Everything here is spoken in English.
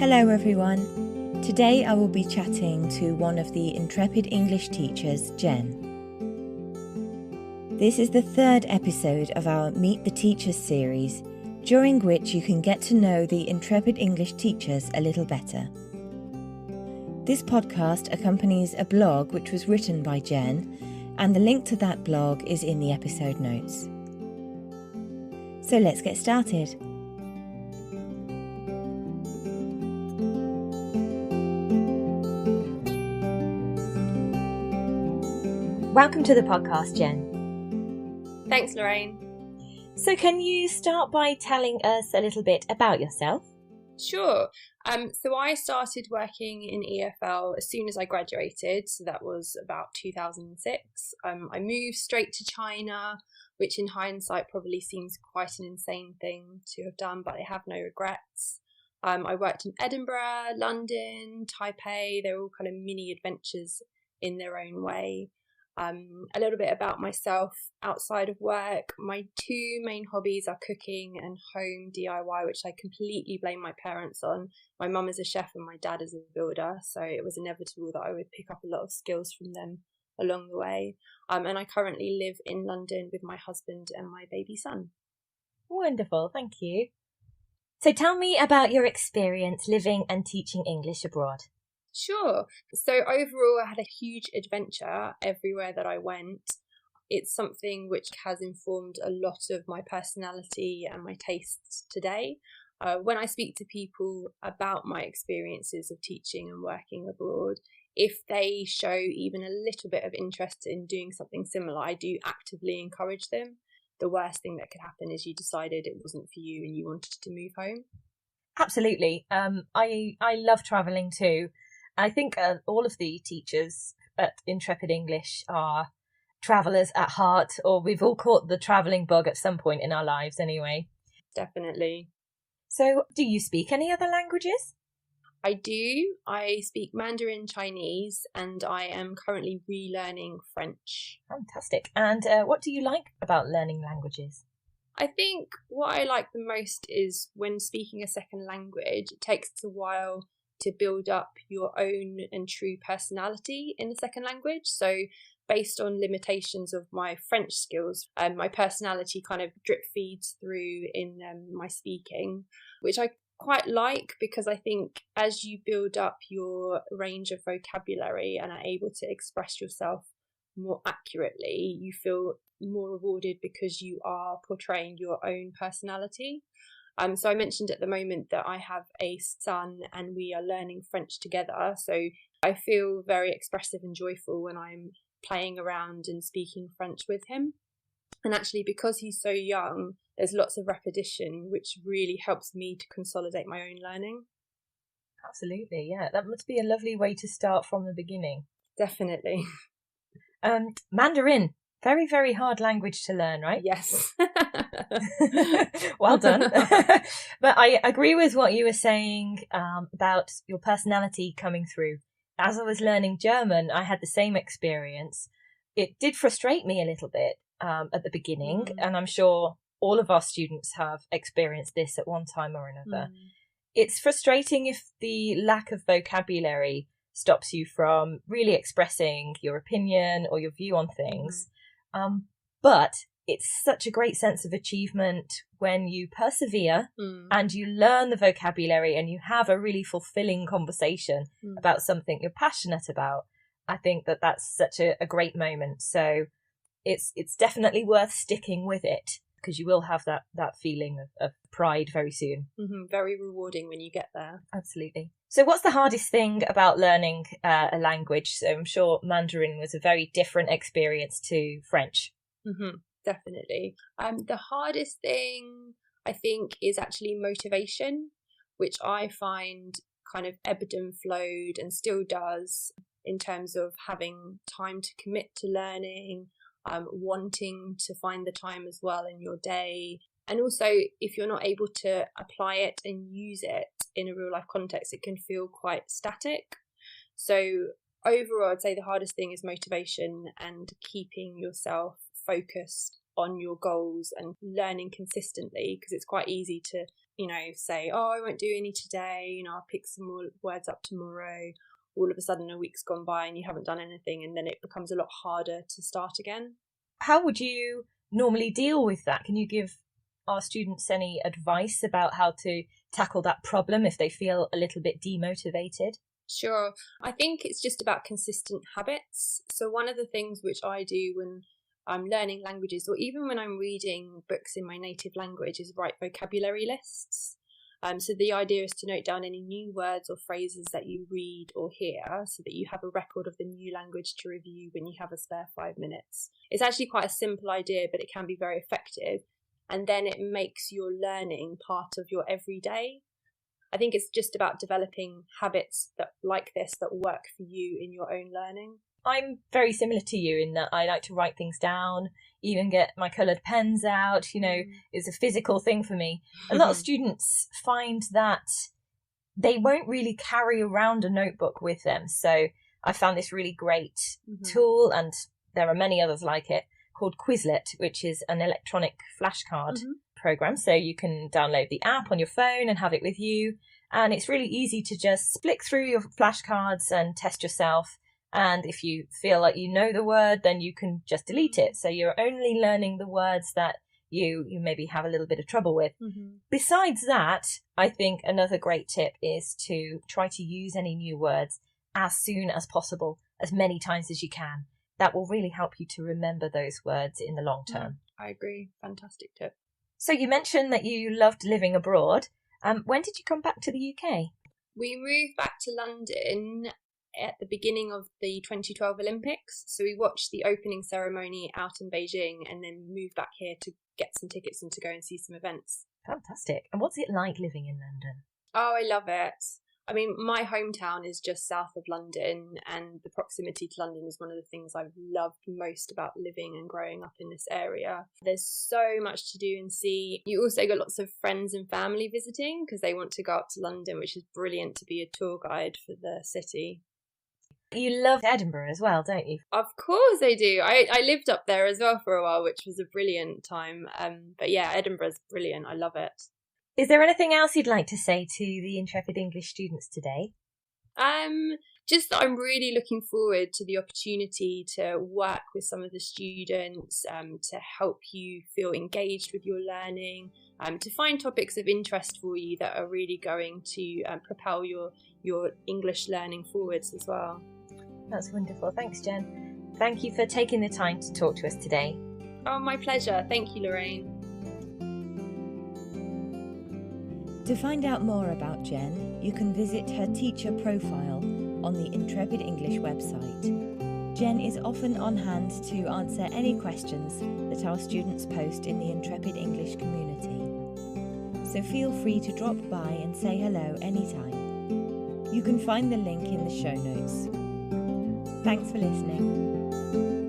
Hello everyone. Today I will be chatting to one of the Intrepid English teachers, Jen. This is the third episode of our Meet the Teachers series, during which you can get to know the Intrepid English teachers a little better. This podcast accompanies a blog which was written by Jen, and the link to that blog is in the episode notes. So let's get started. Welcome to the podcast, Jen. Thanks, Lorraine. So can you start by telling us a little bit about yourself? Sure. So I started working in EFL as soon as I graduated, so that was about 2006. I moved straight to China, which in hindsight probably seems quite an insane thing to have done, but I have no regrets. I worked in Edinburgh, London, Taipei. They're all kind of mini adventures in their own way. A little bit about myself outside of work. My two main hobbies are cooking and home DIY, which I completely blame my parents on. My mum is a chef and my dad is a builder, so it was inevitable that I would pick up a lot of skills from them along the way. And I currently live in London with my husband and my baby son. Wonderful, thank you. So tell me about your experience living and teaching English abroad. Sure. So overall, I had a huge adventure everywhere that I went. It's something which has informed a lot of my personality and my tastes today. When I speak to people about my experiences of teaching and working abroad, if they show even a little bit of interest in doing something similar, I do actively encourage them. The worst thing that could happen is you decided it wasn't for you and you wanted to move home. Absolutely. I love travelling too. I think all of the teachers at Intrepid English are travellers at heart, or we've all caught the travelling bug at some point in our lives anyway. Definitely. So, do you speak any other languages? I do. I speak Mandarin Chinese and I am currently relearning French. Fantastic. And what do you like about learning languages? I think what I like the most is when speaking a second language, it takes a while to build up your own and true personality in the second language. So based on limitations of my French skills, my personality kind of drip feeds through in my speaking, which I quite like because I think as you build up your range of vocabulary and are able to express yourself more accurately, you feel more rewarded because you are portraying your own personality. So I mentioned at the moment that I have a son and we are learning French together. So I feel very expressive and joyful when I'm playing around and speaking French with him. And actually, because he's so young, there's lots of repetition, which really helps me to consolidate my own learning. Absolutely, yeah. That must be a lovely way to start from the beginning. Definitely. Mandarin. Very, very hard language to learn, right? Yes. Well done. But I agree with what you were saying about your personality coming through. As I was learning German, I had the same experience. It did frustrate me a little bit at the beginning, and I'm sure all of our students have experienced this at one time or another. It's frustrating if the lack of vocabulary stops you from really expressing your opinion or your view on things. But it's such a great sense of achievement when you persevere and you learn the vocabulary and you have a really fulfilling conversation about something you're passionate about. I think that that's such a great moment. So it's definitely worth sticking with it because you will have that feeling of pride very soon. Very rewarding when you get there. Absolutely. So what's the hardest thing about learning a language? So I'm sure Mandarin was a very different experience to French. Definitely. The hardest thing, I think, is actually motivation, which I find kind of ebbed and flowed and still does in terms of having time to commit to learning, wanting to find the time as well in your day. And also, if you're not able to apply it and use it in a real life context, it can feel quite static. So overall, I'd say the hardest thing is motivation and keeping yourself focused on your goals and learning consistently, because it's quite easy to say, oh, I won't do any today, I'll pick some more words up tomorrow. All of a sudden a week's gone by and you haven't done anything, and then it becomes a lot harder to start again. How would you normally deal with that? Can you give our students any advice about how to tackle that problem if they feel a little bit demotivated? Sure. I think it's just about consistent habits. So one of the things which I do when I'm learning languages, or even when I'm reading books in my native language, is write vocabulary lists. So the idea is to note down any new words or phrases that you read or hear, so that you have a record of the new language to review when you have a spare 5 minutes. It's actually quite a simple idea, but it can be very effective. And then it makes your learning part of your everyday. I think it's just about developing habits like this that work for you in your own learning. I'm very similar to you in that I like to write things down, even get my coloured pens out, it's a physical thing for me. A lot of students find that they won't really carry around a notebook with them. So I found this really great tool, and there are many others like it, called Quizlet, which is an electronic flashcard program. So you can download the app on your phone and have it with you. And it's really easy to just flick through your flashcards and test yourself. And if you feel like you know the word, then you can just delete it. So you're only learning the words that you maybe have a little bit of trouble with. Besides that, I think another great tip is to try to use any new words as soon as possible, as many times as you can. That will really help you to remember those words in the long term. I agree. Fantastic tip. So you mentioned that you loved living abroad. When did you come back to the UK? We moved back to London at the beginning of the 2012 Olympics. So we watched the opening ceremony out in Beijing and then moved back here to get some tickets and to go and see some events. Fantastic. And what's it like living in London? Oh, I love it. I mean, my hometown is just south of London, and the proximity to London is one of the things I've loved most about living and growing up in this area. There's so much to do and see. You also got lots of friends and family visiting because they want to go up to London, which is brilliant to be a tour guide for the city. You love Edinburgh as well, don't you? Of course I do. I lived up there as well for a while, which was a brilliant time. But yeah, Edinburgh's brilliant. I love it. Is there anything else you'd like to say to the Intrepid English students today? Just that I'm really looking forward to the opportunity to work with some of the students to help you feel engaged with your learning, to find topics of interest for you that are really going to propel your English learning forwards as well. That's wonderful. Thanks, Jen. Thank you for taking the time to talk to us today. Oh, my pleasure. Thank you, Lorraine. To find out more about Jen, you can visit her teacher profile on the Intrepid English website. Jen is often on hand to answer any questions that our students post in the Intrepid English Community. So feel free to drop by and say hello anytime. You can find the link in the show notes. Thanks for listening.